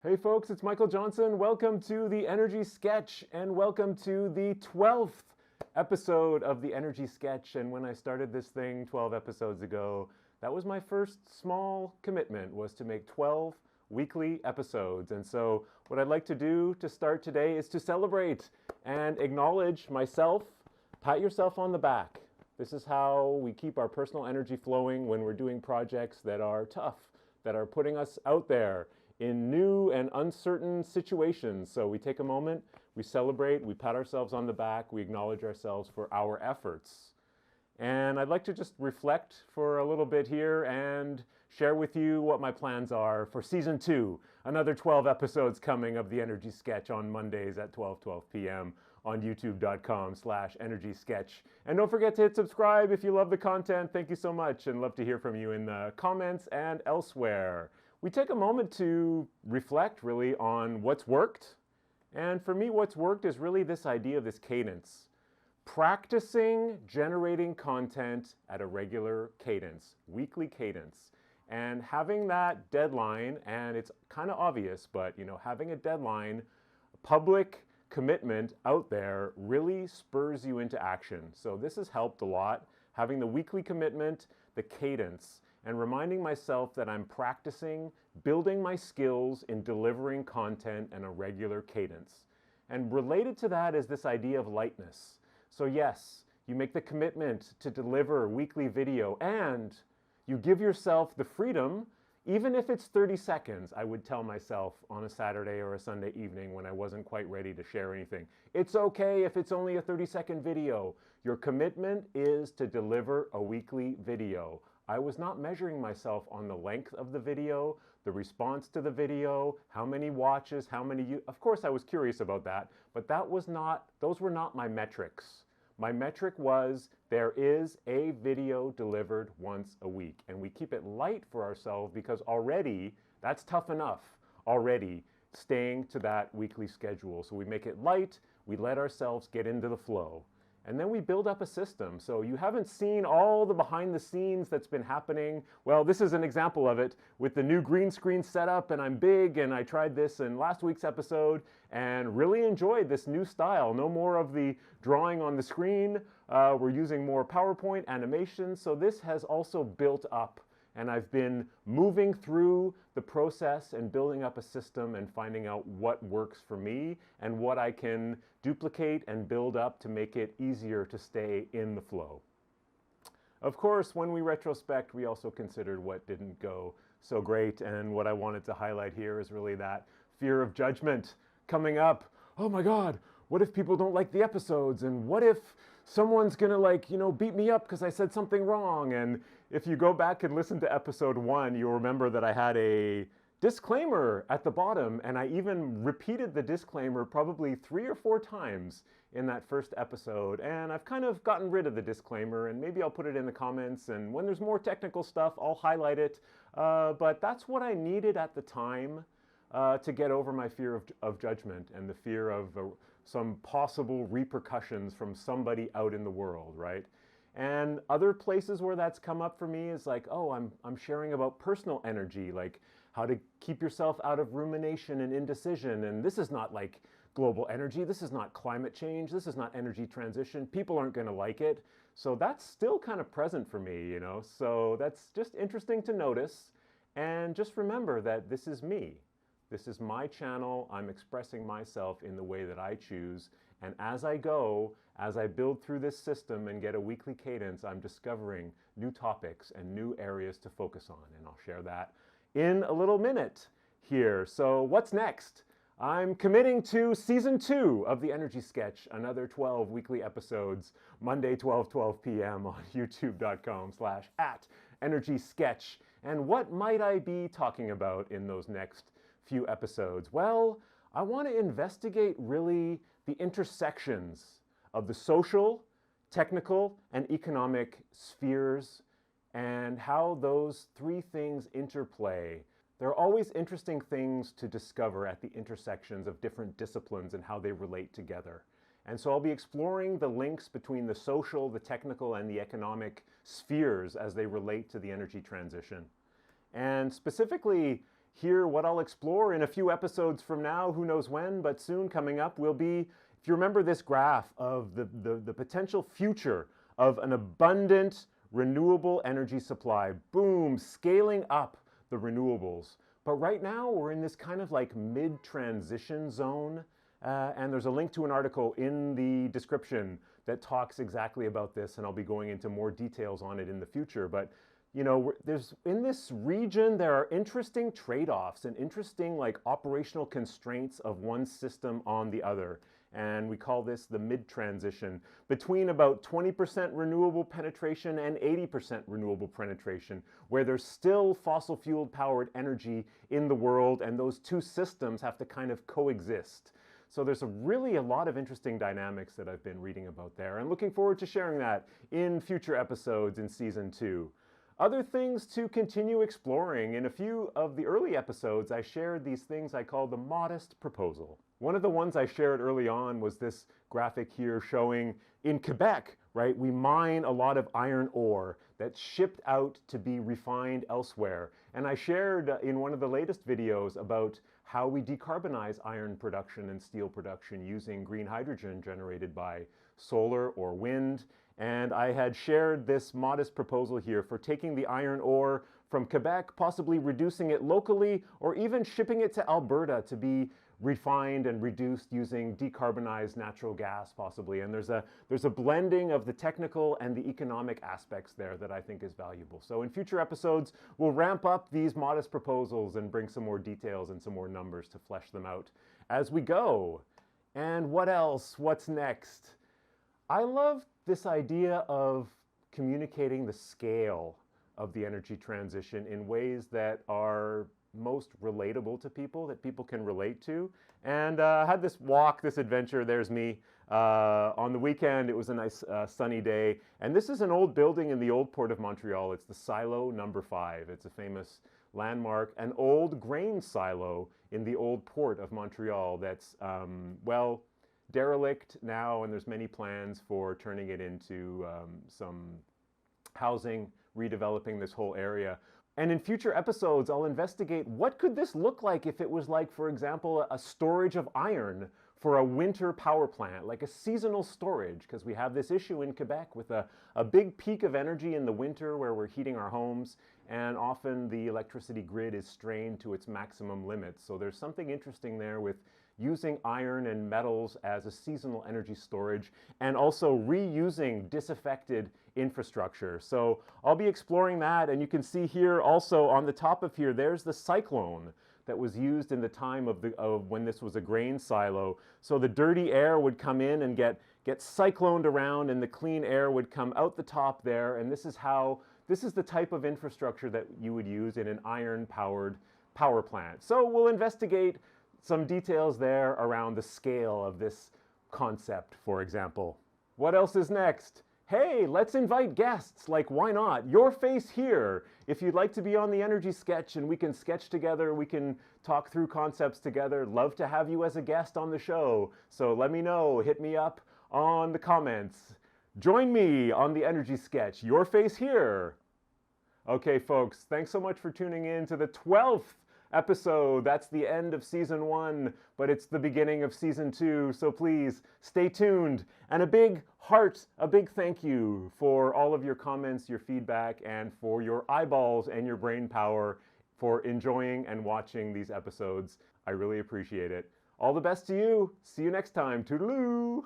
Hey folks, it's Michael Johnson. Welcome to the Energy Sketch and welcome to the 12th episode of the Energy Sketch. And when I started this thing 12 episodes ago, that was my first small commitment, was to make 12 weekly episodes. And so what I'd like to do to start today is to celebrate and acknowledge myself. Pat yourself on the back. This is how we keep our personal energy flowing when we're doing projects that are tough, that are putting us out there in new and uncertain situations. So we take a moment, we celebrate, we pat ourselves on the back, we acknowledge ourselves for our efforts. And I'd like to just reflect for a little bit here and share with you what my plans are for season 2. Another 12 episodes coming of the Energy Sketch on Mondays at 12 p.m. on youtube.com/energy sketch. And don't forget to hit subscribe if you love the content. Thank you so much, and love to hear from you in the comments and elsewhere. We take a moment to reflect really on what's worked. And for me, what's worked is really this idea of this cadence. Practicing generating content at a regular cadence, weekly cadence. And having that deadline, and it's kind of obvious, but having a deadline, public commitment out there really spurs you into action. So this has helped a lot, having the weekly commitment, the cadence, and reminding myself that I'm practicing, building my skills in delivering content in a regular cadence. And related to that is this idea of lightness. So yes, you make the commitment to deliver weekly video and you give yourself the freedom, even if it's 30 seconds, I would tell myself on a Saturday or a Sunday evening when I wasn't quite ready to share anything. It's okay if it's only a 30-second video. Your commitment is to deliver a weekly video. I was not measuring myself on the length of the video, the response to the video, how many watches, how many of course I was curious about that, but those were not my metrics. My metric was there is a video delivered once a week, and we keep it light for ourselves because already that's tough enough already staying to that weekly schedule. So we make it light, we let ourselves get into the flow. And then we build up a system. So you haven't seen all the behind the scenes that's been happening. Well, this is an example of it with the new green screen setup, and I'm big, and I tried this in last week's episode and really enjoyed this new style. No more of the drawing on the screen. We're using more PowerPoint animation. So this has also built up, and I've been moving through the process and building up a system and finding out what works for me and what I can duplicate and build up to make it easier to stay in the flow. Of course, when we retrospect, we also considered what didn't go so great, and what I wanted to highlight here is really that fear of judgment coming up. Oh my God, what if people don't like the episodes? And what if someone's gonna beat me up because I said something wrong? And if you go back and listen to episode 1, you'll remember that I had a disclaimer at the bottom, and I even repeated the disclaimer probably 3 or 4 times in that first episode. And I've kind of gotten rid of the disclaimer, and maybe I'll put it in the comments, and when there's more technical stuff, I'll highlight it. But that's what I needed at the time to get over my fear of judgment and the fear of some possible repercussions from somebody out in the world, right? And other places where that's come up for me is like, oh, I'm sharing about personal energy, like how to keep yourself out of rumination and indecision. And this is not like global energy. This is not climate change. This is not energy transition. People aren't going to like it. So that's still kind of present for me, So that's just interesting to notice. And just remember that this is me. This is my channel. I'm expressing myself in the way that I choose. And as I go, as I build through this system and get a weekly cadence, I'm discovering new topics and new areas to focus on. And I'll share that in a little minute here. So what's next? I'm committing to season 2 of the Energy Sketch, another 12 weekly episodes, Monday, 12 p.m. on youtube.com/@energy sketch. And what might I be talking about in those next few episodes? Well, I want to investigate really the intersections of the social, technical, and economic spheres and how those 3 things interplay. There are always interesting things to discover at the intersections of different disciplines and how they relate together. And so I'll be exploring the links between the social, the technical, and the economic spheres as they relate to the energy transition. And specifically, hear what I'll explore in a few episodes from now, who knows when, but soon coming up will be, if you remember this graph of the potential future of an abundant renewable energy supply, boom, scaling up the renewables. But right now we're in this kind of like mid-transition zone, and there's a link to an article in the description that talks exactly about this, and I'll be going into more details on it in the future. But you know, in this region, there are interesting trade-offs and interesting like operational constraints of one system on the other. And we call this the mid-transition between about 20% renewable penetration and 80% renewable penetration, where there's still fossil fuel powered energy in the world, and those two systems have to kind of coexist. So there's really a lot of interesting dynamics that I've been reading about there, and looking forward to sharing that in future episodes in season 2. Other things to continue exploring. In a few of the early episodes, I shared these things I call the modest proposal. One of the ones I shared early on was this graphic here showing in Quebec, right, we mine a lot of iron ore that's shipped out to be refined elsewhere. And I shared in one of the latest videos about how we decarbonize iron production and steel production using green hydrogen generated by solar or wind. And I had shared this modest proposal here for taking the iron ore from Quebec, possibly reducing it locally, or even shipping it to Alberta to be refined and reduced using decarbonized natural gas, possibly. And there's a blending of the technical and the economic aspects there that I think is valuable. So in future episodes, we'll ramp up these modest proposals and bring some more details and some more numbers to flesh them out as we go. And what else? What's next? I love this idea of communicating the scale of the energy transition in ways that are most relatable to people, that people can relate to. And I had this walk, this adventure, there's me. On the weekend, it was a nice sunny day. And this is an old building in the old port of Montreal. It's the Silo Number 5. It's a famous landmark, an old grain silo in the old port of Montreal that's, well, derelict now, and there's many plans for turning it into some housing, redeveloping this whole area. And in future episodes, I'll investigate what could this look like if it was like, for example, a storage of iron for a winter power plant, like a seasonal storage, because we have this issue in Quebec with a big peak of energy in the winter where we're heating our homes, and often the electricity grid is strained to its maximum limits. So there's something interesting there with using iron and metals as a seasonal energy storage, and also reusing disaffected infrastructure. So I'll be exploring that, and you can see here also on the top of here, there's the cyclone that was used in the time of when this was a grain silo. So the dirty air would come in and get cycloned around, and the clean air would come out the top there, and this is the type of infrastructure that you would use in an iron-powered power plant. So we'll investigate some details there around the scale of this concept, for example. What else is next? Hey, let's invite guests, like why not? Your face here. If you'd like to be on the Energy Sketch and we can sketch together, we can talk through concepts together, love to have you as a guest on the show. So let me know, hit me up on the comments. Join me on the Energy Sketch, your face here. Okay, folks, thanks so much for tuning in to the 12th episode. That's the end of season 1, but it's the beginning of season 2, so please stay tuned. And a big heart, a big thank you for all of your comments, your feedback, and for your eyeballs and your brain power for enjoying and watching these episodes. I really appreciate it. All the best to you. See you next time. Toodaloo!